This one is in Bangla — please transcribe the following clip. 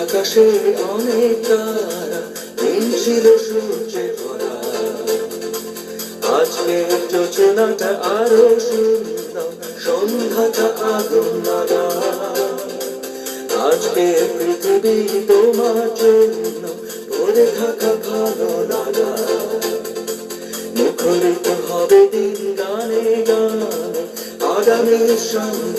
আকাশে অনেক তারা, দিন ছিল সূর্যে ভরা। আজকে যোজনাটা আরো সুন্দর, সন্ধ্যাটা আগুন লাগা। আজকে পৃথিবী তোমার জন্য ভরে থাকা ভালো লাগা। মুখরিত হবে দিন গানে গানে, আগামীর সঙ্গে